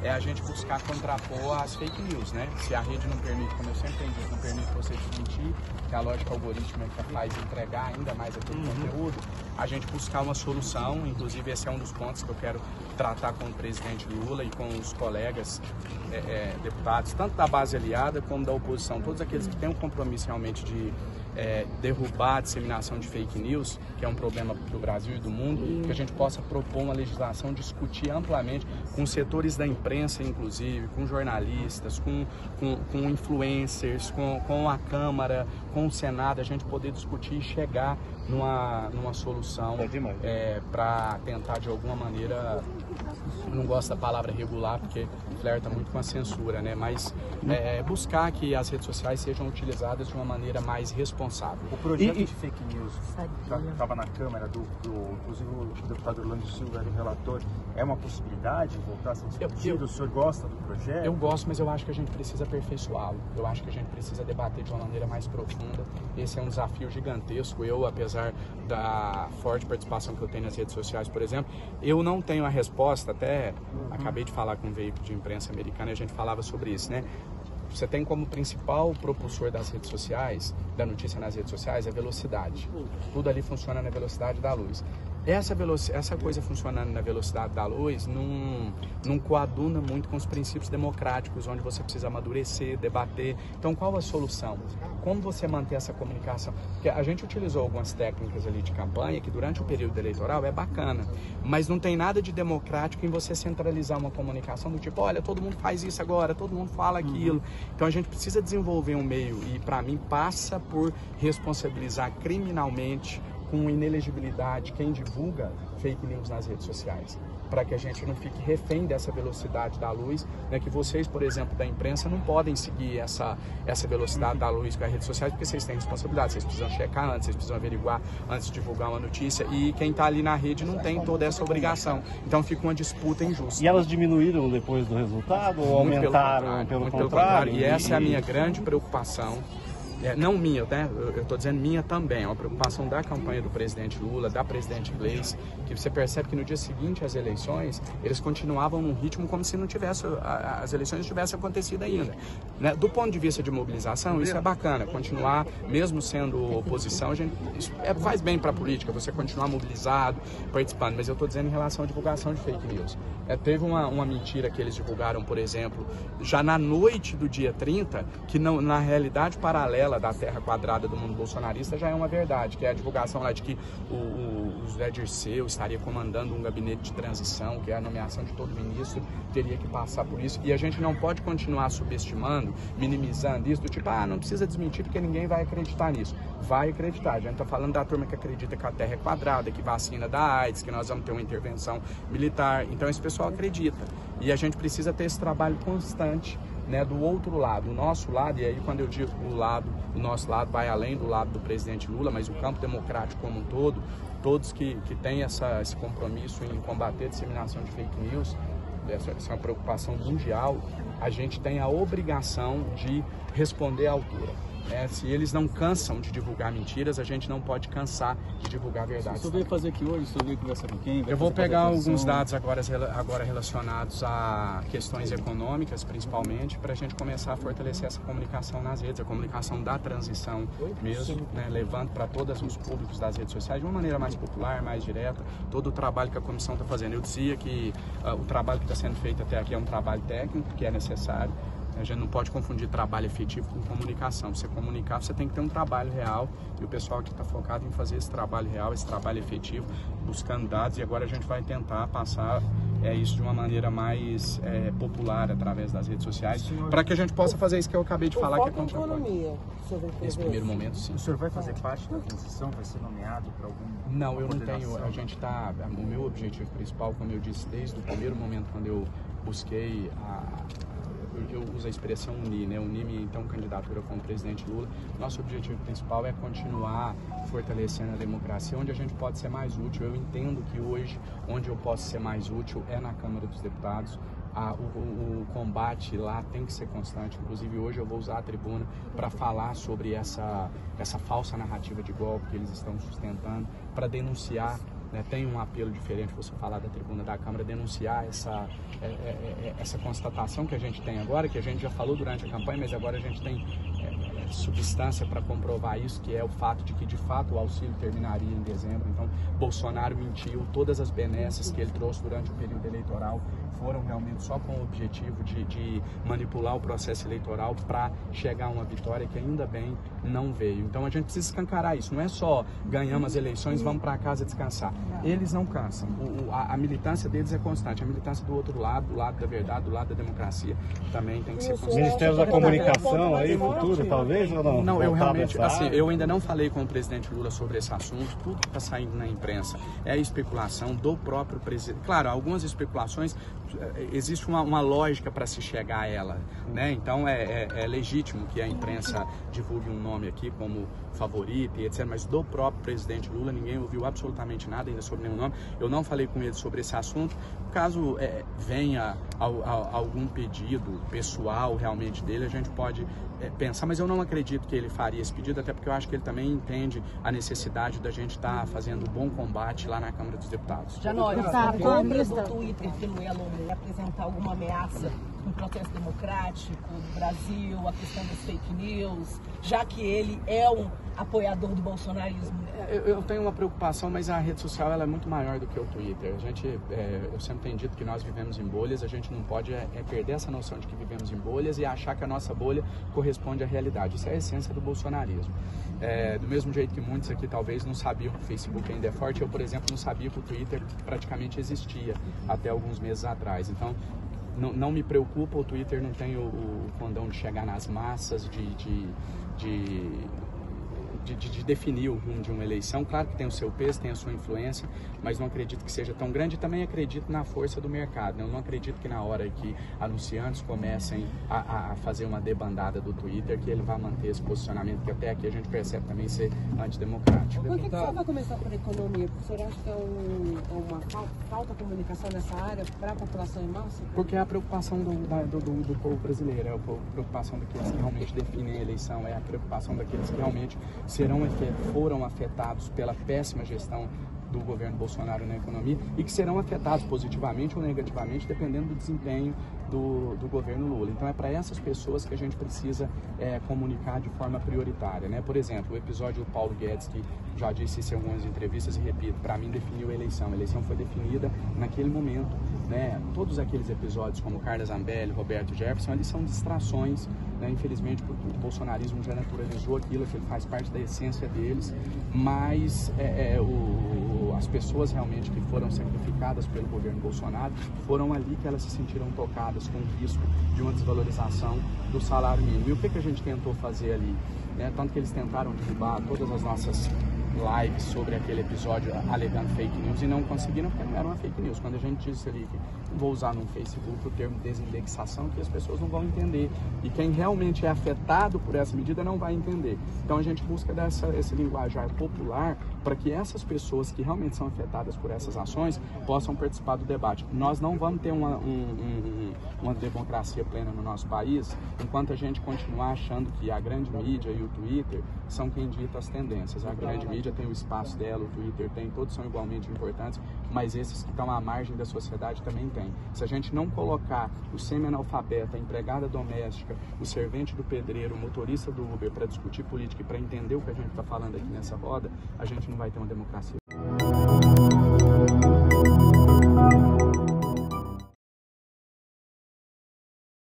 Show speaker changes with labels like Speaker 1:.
Speaker 1: é a gente buscar contrapor as fake news, né? Se a rede não permite, como eu sempre tenho dito, não permite você desmentir, que a lógica algorítmica é capaz de entregar ainda mais aquele conteúdo, a gente buscar uma solução. Inclusive esse é um dos pontos que eu quero tratar com o presidente Lula e com os colegas deputados, tanto da base aliada como da oposição, todos aqueles que têm um compromisso realmente de derrubar a disseminação de fake news, que é um problema do Brasil e do mundo, que a gente possa propor uma legislação, discutir amplamente com setores da imprensa, inclusive, com jornalistas, com influencers, com a Câmara, com o Senado, a gente poder discutir e chegar numa solução para tentar de alguma maneira, não gosto da palavra regular porque flerta muito com a censura, né? Mas buscar que as redes sociais sejam utilizadas de uma maneira mais responsável.
Speaker 2: O projeto de fake news estava na Câmara, inclusive o deputado Orlando Silva era o relator. É uma possibilidade voltar a ser discutido? O senhor gosta do projeto?
Speaker 1: Eu gosto, mas eu acho que a gente precisa aperfeiçoá-lo. Eu acho que a gente precisa debater de uma maneira mais profunda. Esse é um desafio gigantesco. Eu, apesar da forte participação que eu tenho nas redes sociais, por exemplo, eu não tenho a resposta. Até acabei de falar com um veículo de imprensa americana e a gente falava sobre isso, né? Você tem como principal propulsor das redes sociais, da notícia nas redes sociais, a velocidade. Tudo ali funciona na velocidade da luz. Essa coisa funcionando na velocidade da luz não coaduna muito com os princípios democráticos, onde você precisa amadurecer, debater. Então, qual a solução? Como você manter essa comunicação? Porque a gente utilizou algumas técnicas ali de campanha que durante o período eleitoral é bacana, mas não tem nada de democrático em você centralizar uma comunicação do tipo, olha, todo mundo faz isso agora, todo mundo fala aquilo. Então a gente precisa desenvolver um meio, e para mim passa por responsabilizar criminalmente com inelegibilidade quem divulga fake news nas redes sociais, para que a gente não fique refém dessa velocidade da luz, né? Que vocês, por exemplo, da imprensa, não podem seguir essa velocidade da luz com as redes sociais, porque vocês têm responsabilidade, vocês precisam checar antes, vocês precisam averiguar antes de divulgar uma notícia, e quem está ali na rede não tem toda essa obrigação. Então fica uma disputa injusta.
Speaker 3: E elas diminuíram depois do resultado ou aumentaram pelo contrário?
Speaker 1: E essa é a minha grande preocupação. Não minha, né? Eu estou dizendo minha também, é uma preocupação da campanha do presidente Lula, da presidente Gleisi, que você percebe que no dia seguinte às eleições, eles continuavam num ritmo como se não tivesse, as eleições não tivessem acontecido ainda. Né? Do ponto de vista de mobilização, isso é bacana, continuar, mesmo sendo oposição, isso faz bem para a política, você continuar mobilizado, participando, mas eu estou dizendo em relação à divulgação de fake news. Teve uma mentira que eles divulgaram, por exemplo, já na noite do dia 30, que não, na realidade paralela da terra quadrada do mundo bolsonarista já é uma verdade, que é a divulgação lá de que o José Dirceu estaria comandando um gabinete de transição, que é a nomeação de todo ministro, teria que passar por isso, e a gente não pode continuar subestimando, minimizando isso, do tipo, não precisa desmentir porque ninguém vai acreditar nisso. Vai acreditar, a gente está falando da turma que acredita que a terra é quadrada, que vacina da AIDS, que nós vamos ter uma intervenção militar, então esse pessoal acredita, e a gente precisa ter esse trabalho constante, né, do outro lado, o nosso lado, e aí quando eu digo o nosso lado vai além do lado do presidente Lula, mas o campo democrático como um todo, todos que têm esse compromisso em combater a disseminação de fake news, essa é uma preocupação mundial, a gente tem a obrigação de responder à altura. Se eles não cansam de divulgar mentiras, a gente não pode cansar de divulgar verdades.
Speaker 2: O senhor veio fazer aqui hoje? O senhor veio conversar com quem?
Speaker 1: Eu vou pegar alguns dados agora relacionados a questões econômicas, principalmente, para a gente começar a fortalecer essa comunicação nas redes, a comunicação da transição mesmo, né, levando para todos os públicos das redes sociais de uma maneira mais popular, mais direta, todo o trabalho que a comissão está fazendo. Eu dizia que o trabalho que está sendo feito até aqui é um trabalho técnico, que é necessário. A gente não pode confundir trabalho efetivo com comunicação. Você comunicar, você tem que ter um trabalho real, e o pessoal aqui está focado em fazer esse trabalho real, esse trabalho efetivo, buscando dados, e agora a gente vai tentar passar isso de uma maneira mais popular através das redes sociais, para que a gente possa fazer isso que eu acabei de falar, que é contraponto. Nesse primeiro momento, sim.
Speaker 2: O senhor vai fazer parte da transição? Vai ser nomeado para algum...
Speaker 1: Não, eu não tenho. A gente está... O meu objetivo principal, como eu disse, desde o primeiro momento, quando eu busquei eu uso a expressão unir, né? Unir minha então candidatura como presidente Lula. Nosso objetivo principal é continuar fortalecendo a democracia, onde a gente pode ser mais útil. Eu entendo que hoje, onde eu posso ser mais útil é na Câmara dos Deputados. O combate lá tem que ser constante. Inclusive hoje eu vou usar a tribuna para falar sobre essa falsa narrativa de golpe que eles estão sustentando, para denunciar né, tem um apelo diferente, você falar da tribuna da Câmara, denunciar essa constatação que a gente tem agora, que a gente já falou durante a campanha, mas agora a gente tem substância para comprovar isso, que é o fato de que, de fato, o auxílio terminaria em dezembro. Então, Bolsonaro mentiu, todas as benesses que ele trouxe durante o período eleitoral foram realmente só com o objetivo de manipular o processo eleitoral para chegar a uma vitória que ainda bem não veio. Então a gente precisa escancarar isso, não é só ganhamos as eleições, vamos para casa descansar. Eles não cansam, a militância deles é constante, a militância do outro lado, do lado da verdade, do lado da democracia, também tem que ser constante.
Speaker 3: Ministério da Comunicação aí, futuro, talvez, ou não?
Speaker 1: Não, eu realmente, assim, eu ainda não falei com o presidente Lula sobre esse assunto, tudo que está saindo na imprensa é a especulação do próprio presidente. Claro, algumas especulações, existe uma lógica para se chegar a ela, né? Então é legítimo que a imprensa divulgue um nome aqui como favorito e etc, mas do próprio presidente Lula ninguém ouviu absolutamente nada ainda sobre nenhum nome. Eu não falei com ele sobre esse assunto. Caso venha algum pedido pessoal realmente dele, a gente pode pensar, mas eu não acredito que ele faria esse pedido, até porque eu acho que ele também entende a necessidade da gente estar fazendo um bom combate lá na Câmara dos Deputados.
Speaker 4: Janório, a compra do Twitter pelo Elon Musk representar alguma ameaça no processo democrático do Brasil, a questão das fake news, já que ele é um apoiador do bolsonarismo?
Speaker 1: Eu tenho uma preocupação, mas a rede social ela é muito maior do que o Twitter. Eu sempre tenho dito que nós vivemos em bolhas, a gente não pode perder essa noção de que vivemos em bolhas e achar que a nossa bolha corresponde à realidade. Isso é a essência do bolsonarismo. Do mesmo jeito que muitos aqui talvez não sabiam que o Facebook ainda é forte, eu, por exemplo, não sabia que o Twitter praticamente existia até alguns meses atrás. Então, não me preocupa, o Twitter não tem o condão de chegar nas massas, de definir o rumo de uma eleição. Claro que tem o seu peso, tem a sua influência, mas não acredito que seja tão grande e também acredito na força do mercado, né? Eu não acredito que na hora que anunciantes comecem a fazer uma debandada do Twitter, que ele vai manter esse posicionamento, que até aqui a gente percebe também ser antidemocrático.
Speaker 5: Por que você vai começar por economia? Porque você acha que é uma falta de comunicação nessa área para a população em massa?
Speaker 1: Porque é a preocupação do povo brasileiro, é a preocupação daqueles que realmente definem a eleição, é a preocupação daqueles que realmente foram afetados pela péssima gestão do governo Bolsonaro na economia e que serão afetados positivamente ou negativamente dependendo do desempenho do governo Lula. Então é para essas pessoas que a gente precisa comunicar de forma prioritária, né? Por exemplo, o episódio do Paulo Guedes, que já disse isso em algumas entrevistas e repito, para mim definiu a eleição. A eleição foi definida naquele momento, né? Todos aqueles episódios como Carla Zambelli, Roberto Jefferson, eles são distrações, né? Infelizmente, porque o bolsonarismo já naturalizou aquilo, que faz parte da essência deles, mas as pessoas realmente que foram sacrificadas pelo governo Bolsonaro foram ali que elas se sentiram tocadas com o risco de uma desvalorização do salário mínimo. E o que a gente tentou fazer ali? Tanto que eles tentaram derrubar todas as nossas lives sobre aquele episódio alegando fake news e não conseguiram, porque não era uma fake news. Quando a gente disse ali que vou usar no Facebook o termo desindexação, que as pessoas não vão entender. E quem realmente é afetado por essa medida não vai entender. Então a gente busca esse linguajar popular para que essas pessoas que realmente são afetadas por essas ações possam participar do debate. Nós não vamos ter uma democracia plena no nosso país enquanto a gente continuar achando que a grande mídia e o Twitter são quem dita as tendências. A grande mídia tem o espaço dela, o Twitter tem, todos são igualmente importantes, mas esses que estão à margem da sociedade também têm. Se a gente não colocar o semi-analfabeta, a empregada doméstica, o servente do pedreiro, o motorista do Uber para discutir política e para entender o que a gente está falando aqui nessa roda, a gente não vai ter uma democracia.